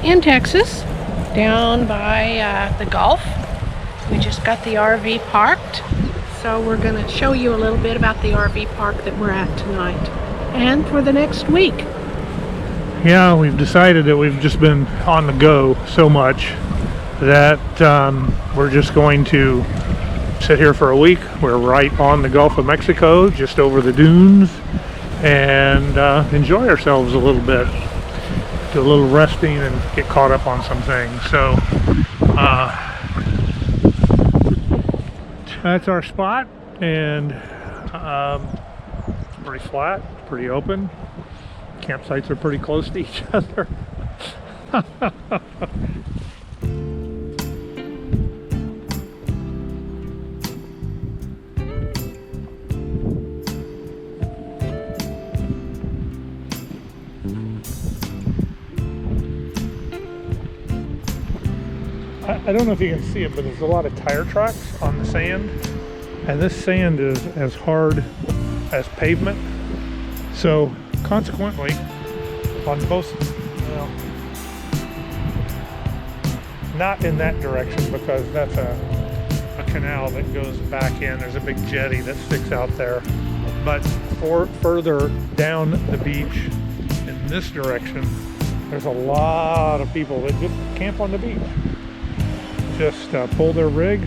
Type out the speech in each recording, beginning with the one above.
in Texas, down by the Gulf. We just got the RV parked, so we're going to show you a little bit about the RV park that we're at tonight and for the next week. Yeah, we've decided that we've just been on the go so much that we're just going to sit here for a week. We're right on the Gulf of Mexico, just over the dunes, and enjoy ourselves a little bit. Do a little resting and get caught up on some things. So that's our spot, and it's pretty flat, pretty open. Campsites are pretty close to each other. I don't know if you can see it, but there's a lot of tire tracks on the sand, and this sand is as hard as pavement. So consequently, on both, well, not in that direction, because that's a canal that goes back in. There's a big jetty that sticks out there. But further down the beach in this direction, there's a lot of people that just camp on the beach. Just pull their rig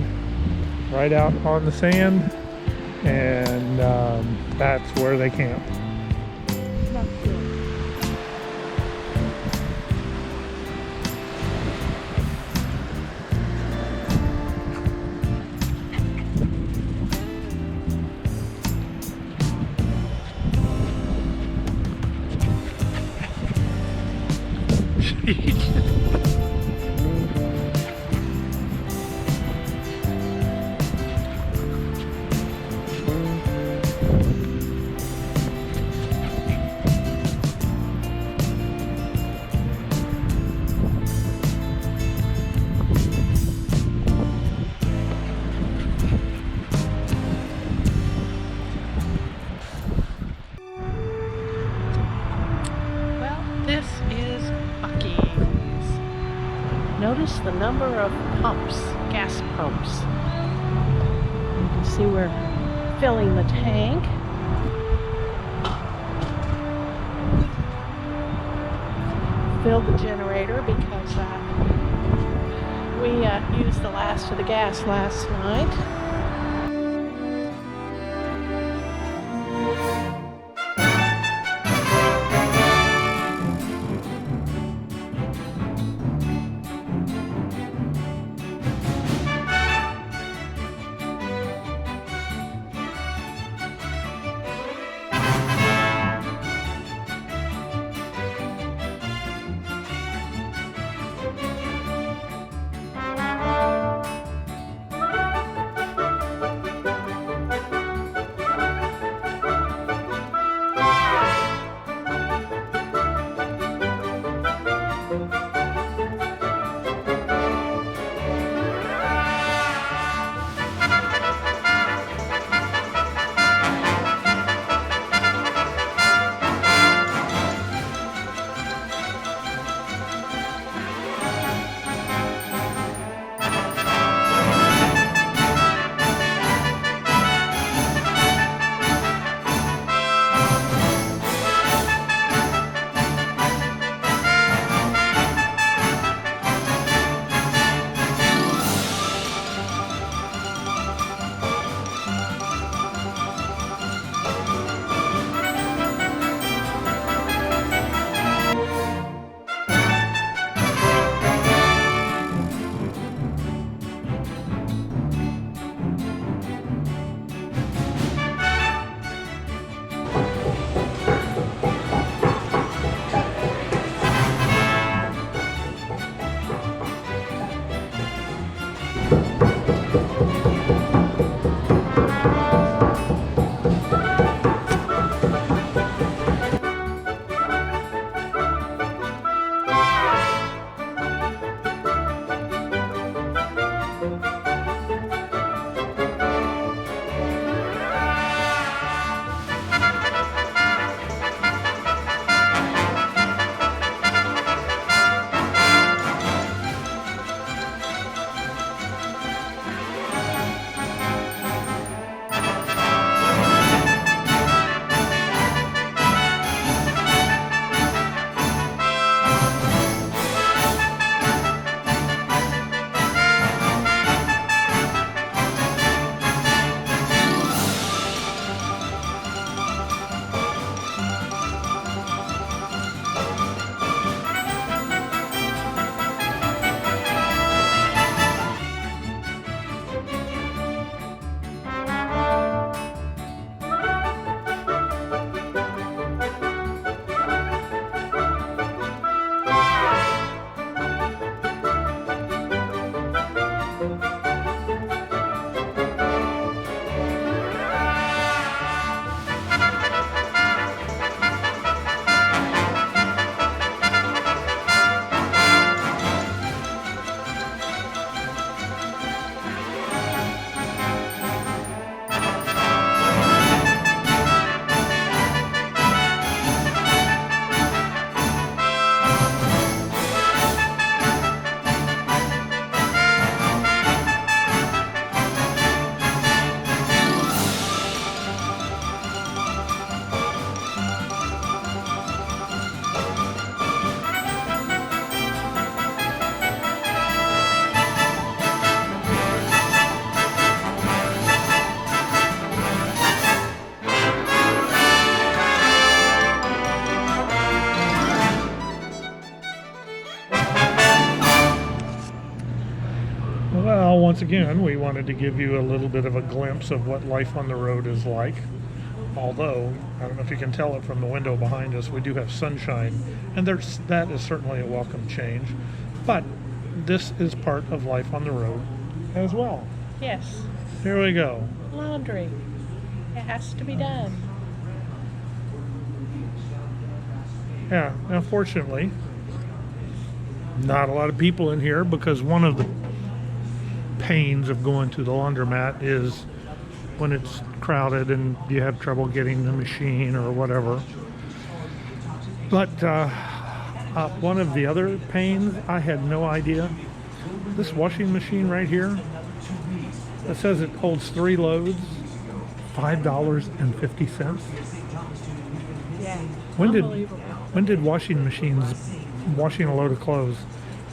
right out on the sand, and that's where they camp. Notice the number of pumps, gas pumps. You can see we're filling the tank. Filled the generator because we used the last of the gas last night. Well, once again, we wanted to give you a little bit of a glimpse of what life on the road is like. Although, I don't know if you can tell it from the window behind us, we do have sunshine, and that is certainly a welcome change. But this is part of life on the road as well. Yes. Here we go. Laundry. It has to be done. Yeah, now fortunately, not a lot of people in here because one of the pains of going to the laundromat is when it's crowded and you have trouble getting the machine or whatever. But one of the other pains, I had no idea. This washing machine right here, it says it holds 3 loads, $5.50. Yeah. When did washing machines washing a load of clothes?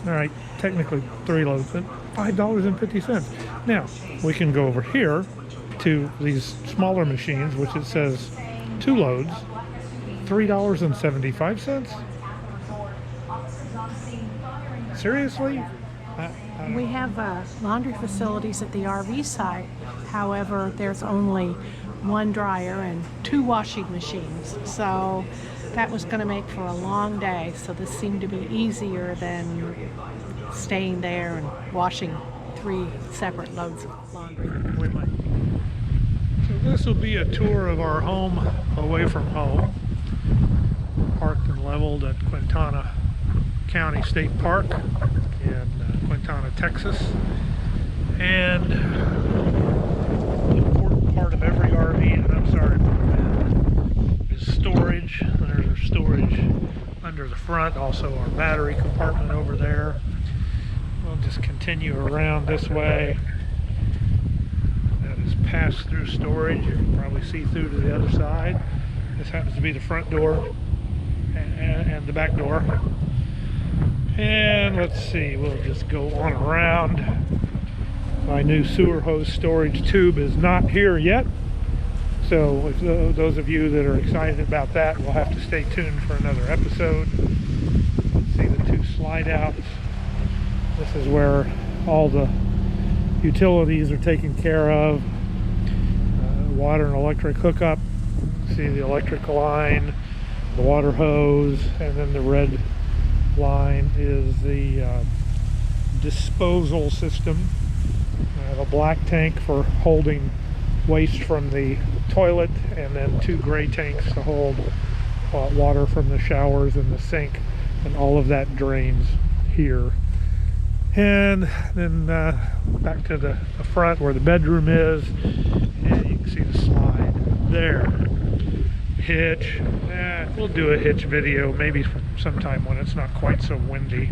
All right, technically 3 loads, but $5.50. Now we can go over here to these smaller machines, which it says 2 loads, $3.75. Seriously? We have laundry facilities at the RV site. However, there's only 1 dryer and 2 washing machines. So that was going to make for a long day. So this seemed to be easier than staying there and washing 3 separate loads of laundry. So this will be a tour of our home away from home, parked and leveled at Quintana County State Park in Quintana, Texas. And an important part of every RV, and I'm sorry for that, is storage. There's our storage under the front, also our battery compartment over there. We'll just continue around this way. That is pass-through storage. You can probably see through to the other side. This happens to be the front door and the back door. And let's see, we'll just go on around. My new sewer hose storage tube is not here yet. So if those of you that are excited about that will have to stay tuned for another episode. Let's see the 2 slide outs. This is where all the utilities are taken care of. Water and electric hookup. See the electric line, the water hose, and then the red line is the disposal system. I have a black tank for holding waste from the toilet, and then 2 gray tanks to hold water from the showers and the sink, and all of that drains here. And then back to the front where the bedroom is, and you can see the slide there. Hitch. We'll do a hitch video maybe sometime when it's not quite so windy.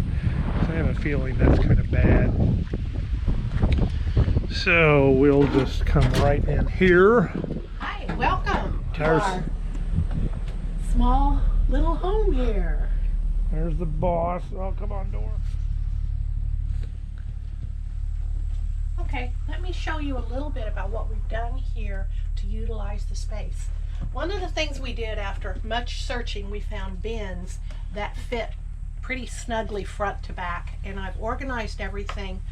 So I have a feeling that's kind of bad. So we'll just come right in here. Hi, welcome to our small little home here. There's the boss. Oh, come on, door. Okay, let me show you a little bit about what we've done here to utilize the space. One of the things we did after much searching, we found bins that fit pretty snugly front to back, and I've organized everything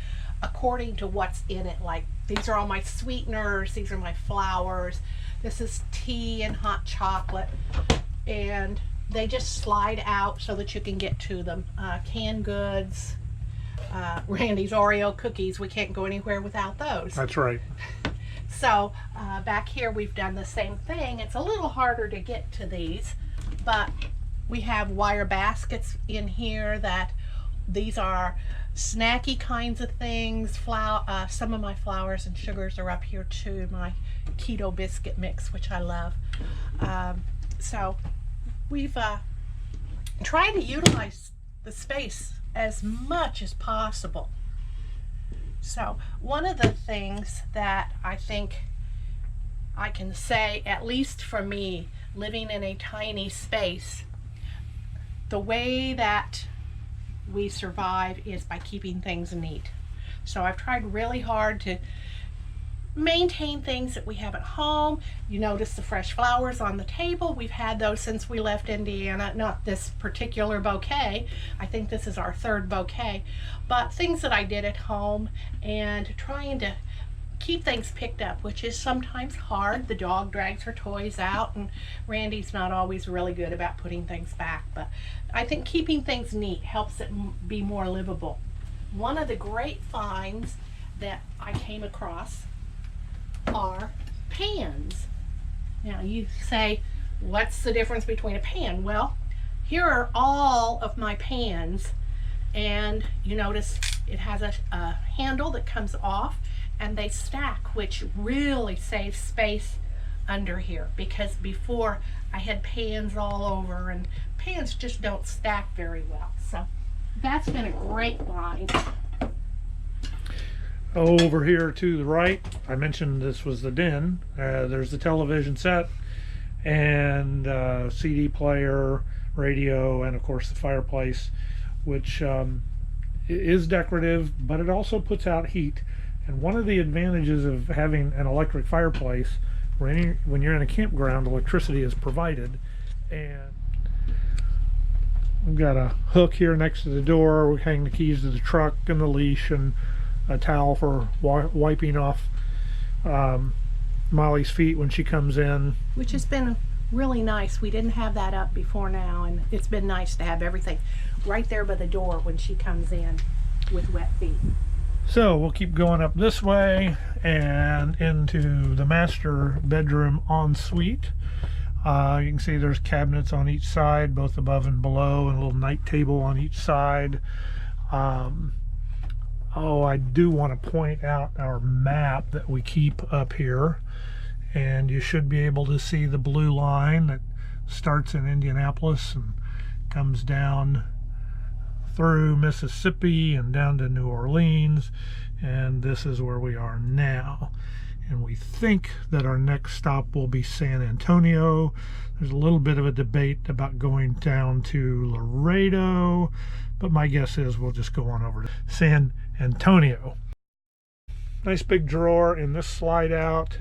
according to what's in it. Like, these are all my sweeteners, these are my flowers, this is tea and hot chocolate, and they just slide out so that you can get to them. Canned goods, Randy's Oreo cookies, we can't go anywhere without those. That's right. So back here we've done the same thing. It's a little harder to get to these, but we have wire baskets in here that these are snacky kinds of things. Some of my flours and sugars are up here too. My keto biscuit mix, which I love. So we've tried to utilize the space as much as possible. So one of the things that I think I can say, at least for me, living in a tiny space, the way that we survive is by keeping things neat. So I've tried really hard to maintain things that we have at home. You notice the fresh flowers on the table. We've had those since we left Indiana. Not this particular bouquet. I think this is our third bouquet. But things that I did at home and trying to keep things picked up, which is sometimes hard. The dog drags her toys out, and Randy's not always really good about putting things back. But I think keeping things neat helps it be more livable. One of the great finds that I came across are pans. Now you say, what's the difference between a pan? Well, here are all of my pans, and you notice it has a handle that comes off, and they stack, which really saves space under here, because before I had pans all over, and pans just don't stack very well. So that's been a great find. Over here to the right, I mentioned this was the den. There's the television set and CD player, radio, and of course the fireplace, which is decorative, but it also puts out heat. And one of the advantages of having an electric fireplace, when you're in a campground, electricity is provided. And we've got a hook here next to the door. We hang the keys to the truck and the leash, and a towel for wiping off Molly's feet when she comes in. Which has been really nice. We didn't have that up before now, and it's been nice to have everything right there by the door when she comes in with wet feet. So we'll keep going up this way and into the master bedroom ensuite. You can see there's cabinets on each side, both above and below, and a little night table on each side. Oh, I do want to point out our map that we keep up here, and you should be able to see the blue line that starts in Indianapolis and comes down through Mississippi and down to New Orleans, and this is where we are now. And we think that our next stop will be San Antonio. There's a little bit of a debate about going down to Laredo, but my guess is we'll just go on over to San Antonio. Nice big drawer in this slide out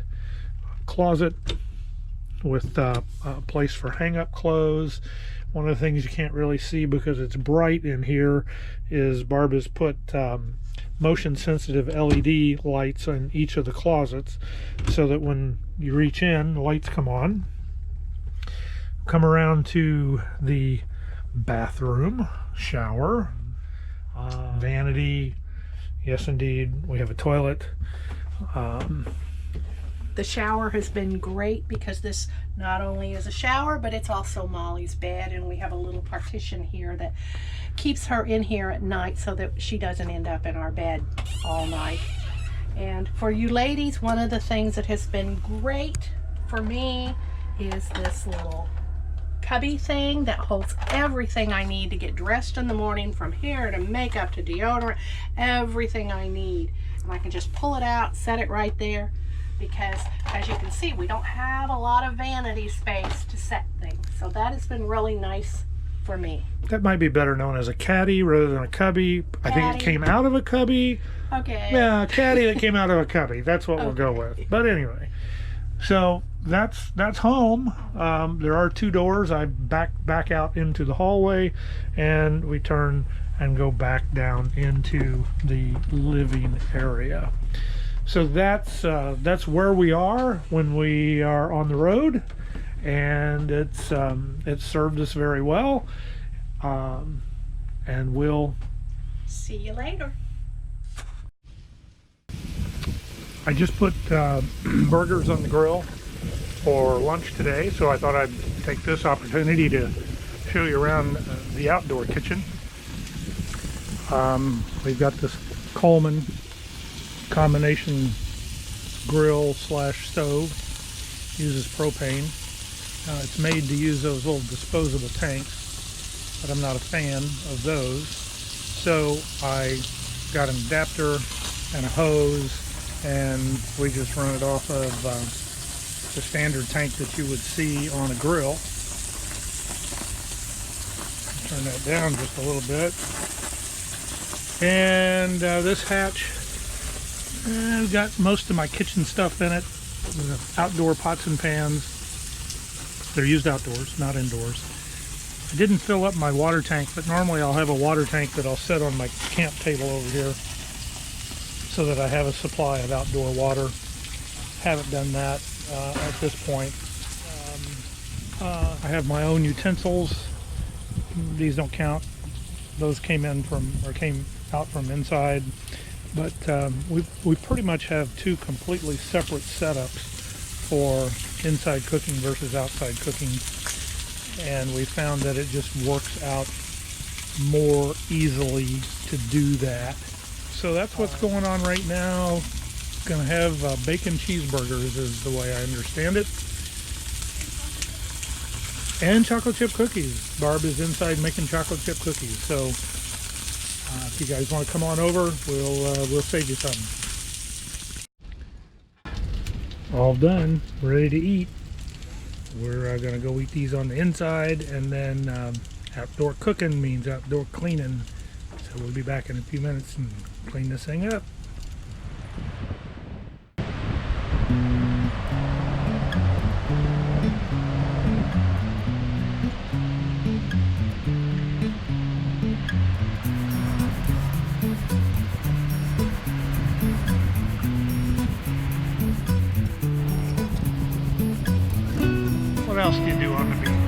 closet with a place for hang up clothes. One of the things you can't really see because it's bright in here is Barb has put motion sensitive LED lights in each of the closets, so that when you reach in, the lights come on. Come around to the bathroom, shower, vanity. Yes, indeed, we have a toilet. The shower has been great because this not only is a shower, but it's also Molly's bed, and we have a little partition here that keeps her in here at night so that she doesn't end up in our bed all night. And for you ladies, one of the things that has been great for me is this little cubby thing that holds everything I need to get dressed in the morning, from hair to makeup to deodorant, everything I need. And I can just pull it out, set it right there, because as you can see, we don't have a lot of vanity space to set things. So that has been really nice for me. That might be better known as a caddy rather than a cubby. I think it came out of a cubby. Okay. Yeah, a caddy that came out of a cubby. That's what we'll go with. But anyway, so that's home. There are two doors. I back out into the hallway, and we turn and go back down into the living area. So that's where we are when we are on the road, and it's served us very well, and we'll see you later. I just put burgers on the grill for lunch today, so I thought I'd take this opportunity to show you around the outdoor kitchen. We've got this Coleman combination grill slash stove. Uses propane. It's made to use those little disposable tanks, but I'm not a fan of those, so I got an adapter and a hose, and we just run it off of the standard tank that you would see on a grill. Turn that down just a little bit, and this hatch I've got most of my kitchen stuff in it. Outdoor pots and pans. They're used outdoors, not indoors. I didn't fill up my water tank, but normally I'll have a water tank that I'll set on my camp table over here so that I have a supply of outdoor water. Haven't done that at this point. I have my own utensils. These don't count. Those came out from inside. But we pretty much have two completely separate setups for inside cooking versus outside cooking. And we found that it just works out more easily to do that. So that's what's going on right now. Gonna have bacon cheeseburgers is the way I understand it. And chocolate chip cookies. Barb is inside making chocolate chip cookies. So if you guys want to come on over, we'll save you some. All done, ready to eat. We're gonna go eat these on the inside, and then outdoor cooking means outdoor cleaning. So we'll be back in a few minutes and clean this thing up. What else do you do on the beach?